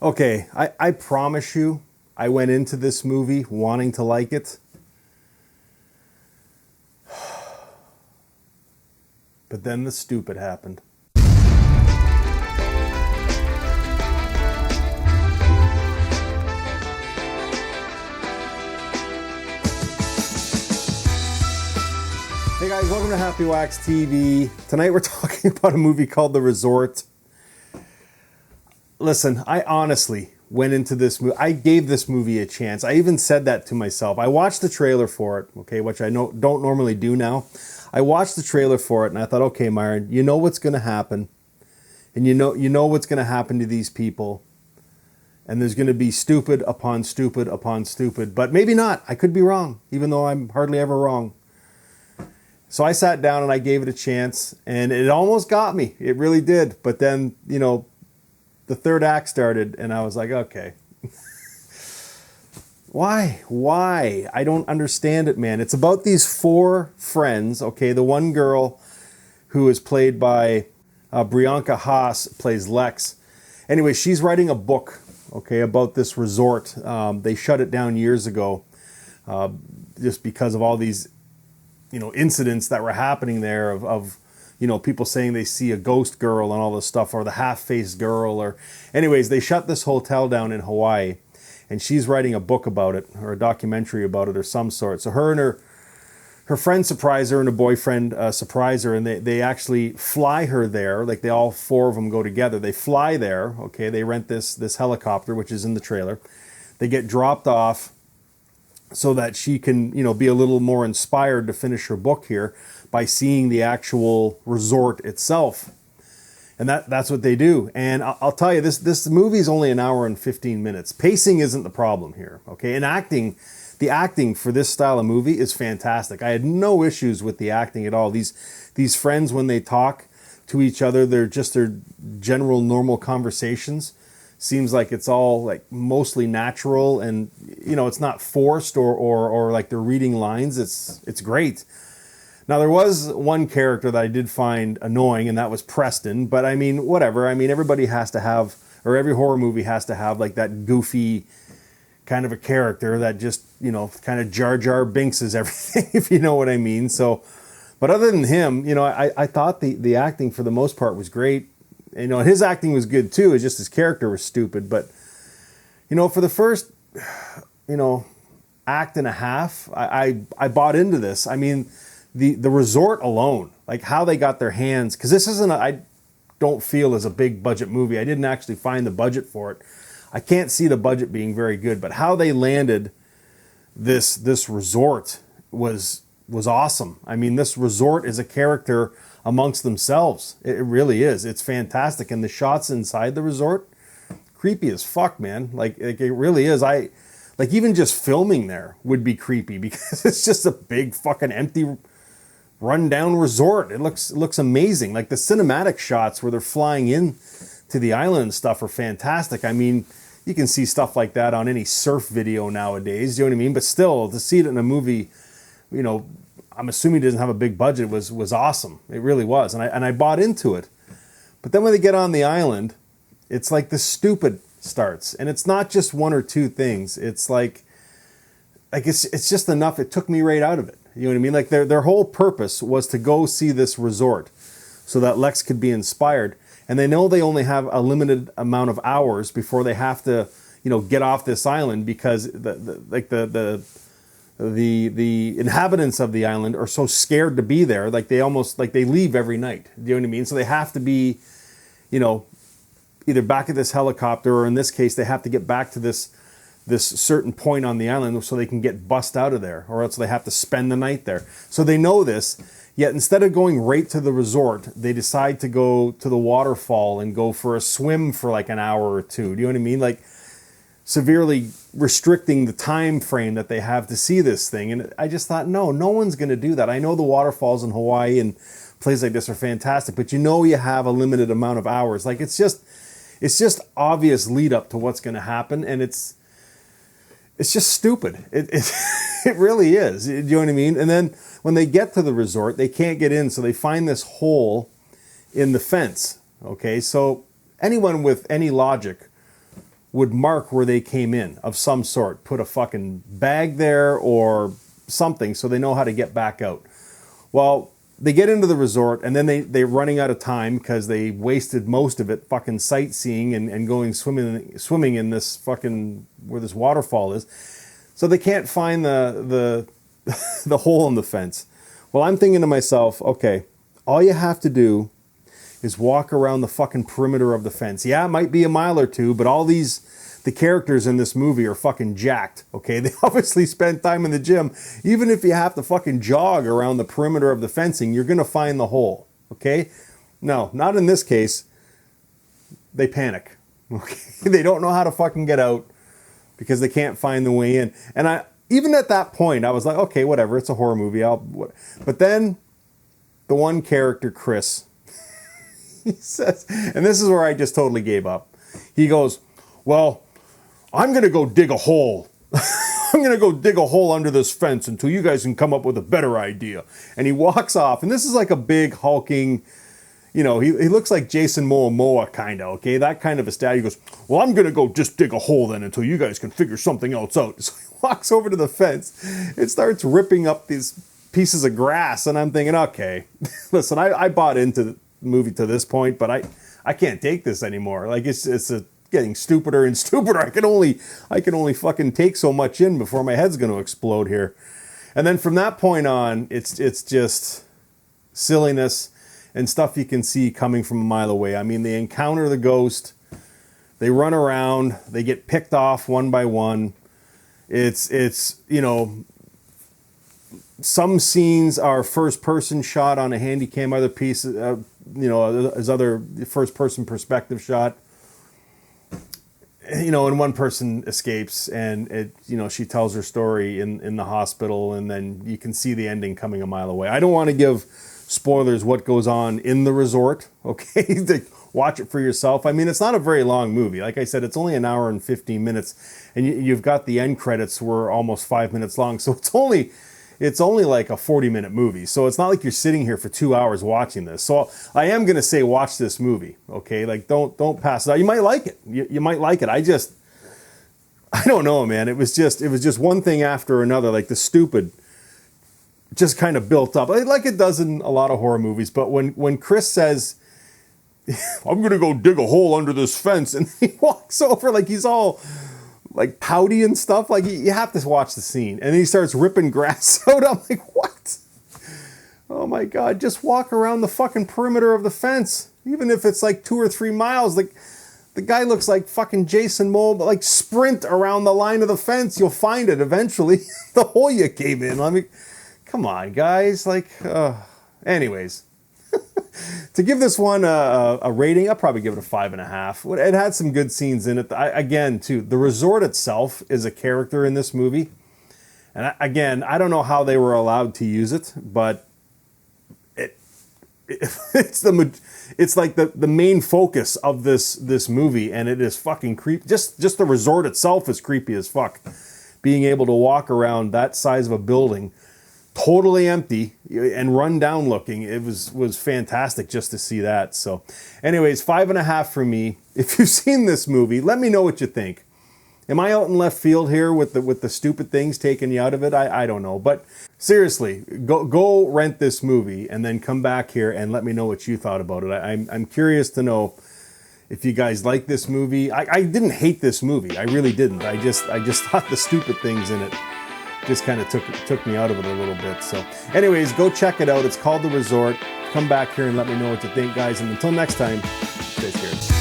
Okay, I promise you, I went into this movie wanting to like it. But then the stupid happened. Hey guys, welcome to Happywax TV. Tonight we're talking about a movie called The Resort. Listen, I honestly went into this movie. I gave this movie a chance. I even said that to myself. I watched the trailer for it, okay, which I don't normally do now. I watched the trailer for it and I thought, okay, Myron, you know what's going to happen. And you know what's going to happen to these people. And there's going to be stupid upon stupid upon stupid. But maybe not. I could be wrong, even though I'm hardly ever wrong. So I sat down and I gave it a chance. And it almost got me. It really did. But then, you know, the third act started and I was like, okay. Why? I don't understand it, man. It's about these four friends, okay? The one girl who is played by Brianka Haas plays Lex. Anyway, she's writing a book, okay, about this resort. They shut it down years ago just because of all these, you know, incidents that were happening there of you know, people saying they see a ghost girl and all this stuff, or the half-faced girl, or anyways, they shut this hotel down in Hawaii, and she's writing a book about it, or a documentary about it, or some sort. So her and her friend surprise her, and her boyfriend surprise her, and they actually fly her there. Like, they all four of them go together. They fly there, okay, they rent this helicopter, which is in the trailer. They get dropped off so that she can, you know, be a little more inspired to finish her book here by seeing the actual resort itself. And that's what they do. And I'll tell you, this movie is only an hour and 15 minutes. Pacing isn't the problem here, okay? And acting, the acting for this style of movie is fantastic. I had no issues with the acting at all. These friends, when they talk to each other, they're just their general normal conversations. Seems like it's all like mostly natural, and you know, it's not forced or like they're reading lines. It's great. Now, there was one character that I did find annoying, and that was Preston. But I mean, whatever. I mean, everybody has to have, or every horror movie has to have like that goofy kind of a character that just, you know, kind of Jar Jar Binks everything, if you know what I mean. So, but other than him, you know, I thought the acting for the most part was great. You know, his acting was good too. It's just his character was stupid. But, you know, for the first, you know, act and a half, I bought into this. I mean, the resort alone, like how they got their hands, because this isn't, I don't feel as a big budget movie. I didn't actually find the budget for it. I can't see the budget being very good, but how they landed this resort was awesome. I mean, this resort is a character amongst themselves. It really is. It's fantastic. And the shots inside the resort, creepy as fuck, man. Like it really is. Like even just filming there would be creepy because it's just a big fucking empty rundown resort. It looks amazing. Like the cinematic shots where they're flying in to the island and stuff are fantastic. I mean, you can see stuff like that on any surf video nowadays. You know what I mean? But still, to see it in a movie, you know, I'm assuming it doesn't have a big budget, was awesome. It really was. And I bought into it. But then when they get on the island, it's like the stupid starts. And it's not just one or two things. It's like it's just enough. It took me right out of it. You know what I mean? Like their whole purpose was to go see this resort so that Lex could be inspired. And they know they only have a limited amount of hours before they have to, you know, get off this island because the inhabitants of the island are so scared to be there. Like they leave every night. Do you know what I mean? So they have to be, you know, either back at this helicopter, or in this case, they have to get back to this certain point on the island so they can get bussed out of there, or else they have to spend the night there. So they know this, yet instead of going right to the resort, they decide to go to the waterfall and go for a swim for like an hour or two. Do you know what I mean? Like severely restricting the time frame that they have to see this thing. And I just thought, no one's going to do that. I know the waterfalls in Hawaii and places like this are fantastic, but you know you have a limited amount of hours. Like it's just obvious lead up to what's going to happen, and it's just stupid. It really is. Do you know what I mean? And then when they get to the resort, they can't get in, so they find this hole in the fence. Okay, so anyone with any logic would mark where they came in of some sort. Put a fucking bag there or something so they know how to get back out. Well, they get into the resort and then they're running out of time because they wasted most of it fucking sightseeing and going swimming in this fucking, where this waterfall is. So they can't find the hole in the fence. Well, I'm thinking to myself, okay, all you have to do is walk around the fucking perimeter of the fence. Yeah, it might be a mile or two, but all the characters in this movie are fucking jacked, okay? They obviously spend time in the gym. Even if you have to fucking jog around the perimeter of the fencing, you're gonna find the hole, okay? No, not in this case. They panic, okay? They don't know how to fucking get out because they can't find the way in. And even at that point, I was like, okay, whatever, it's a horror movie. But then the one character, Chris, he says, and this is where I just totally gave up. He goes, well, I'm going to go dig a hole. I'm going to go dig a hole under this fence until you guys can come up with a better idea. And he walks off. And this is like a big hulking, he looks like Jason Momoa kind of, okay? That kind of a style. He goes, well, I'm going to go just dig a hole then until you guys can figure something else out. So he walks over to the fence. It starts ripping up these pieces of grass. And I'm thinking, okay, listen, I bought into the movie to this point, but I can't take this anymore. Like it's getting stupider and stupider. I can only fucking take so much in before my head's going to explode here. And then from that point on, it's just silliness and stuff you can see coming from a mile away. I mean, they encounter the ghost, they run around, they get picked off one by one. It's some scenes are first person shot on a handy cam, other pieces, as other first person perspective shot. And one person escapes and she tells her story in the hospital, and then you can see the ending coming a mile away. I don't want to give spoilers what goes on in the resort, okay? Watch it for yourself. I mean, it's not a very long movie. Like I said, it's only an hour and 15 minutes, and you've got the end credits were almost 5 minutes long, so it's only like a 40-minute movie. So it's not like you're sitting here for 2 hours watching this. So I am going to say watch this movie, okay? Like don't pass it out. You might like it. You might like it. I don't know, man. It was just one thing after another. Like the stupid just kind of built up. Like it does in a lot of horror movies. But when Chris says, I'm going to go dig a hole under this fence, and he walks over like he's all like pouty and stuff, like you have to watch the scene. And then he starts ripping grass out. I'm like, what? Oh my God, just walk around the fucking perimeter of the fence. Even if it's like 2 or 3 miles, like the guy looks like fucking Jason Momoa, but like sprint around the line of the fence. You'll find it eventually. The hole you came in. I mean, come on guys. Like, anyways. To give this one a rating, I'll probably give it a 5.5. It had some good scenes in it. Again, too, the resort itself is a character in this movie. And again, I don't know how they were allowed to use it, but it's like the main focus of this movie, and it is fucking creepy. Just the resort itself is creepy as fuck. Being able to walk around that size of a building, totally empty and run down looking, it was fantastic just to see that. So anyways, 5.5 for me. If you've seen this movie, let me know what you think. Am I out in left field here with the stupid things taking you out of it? I don't know, but seriously, go rent this movie and then come back here and let me know what you thought about it. I'm curious to know if you guys like this movie. I didn't hate this movie, I really didn't. I just thought the stupid things in it just kind of took me out of it a little bit. So anyways, go check it out. It's called The Resort. Come back here and let me know what you think, guys. And until next time, stay scared.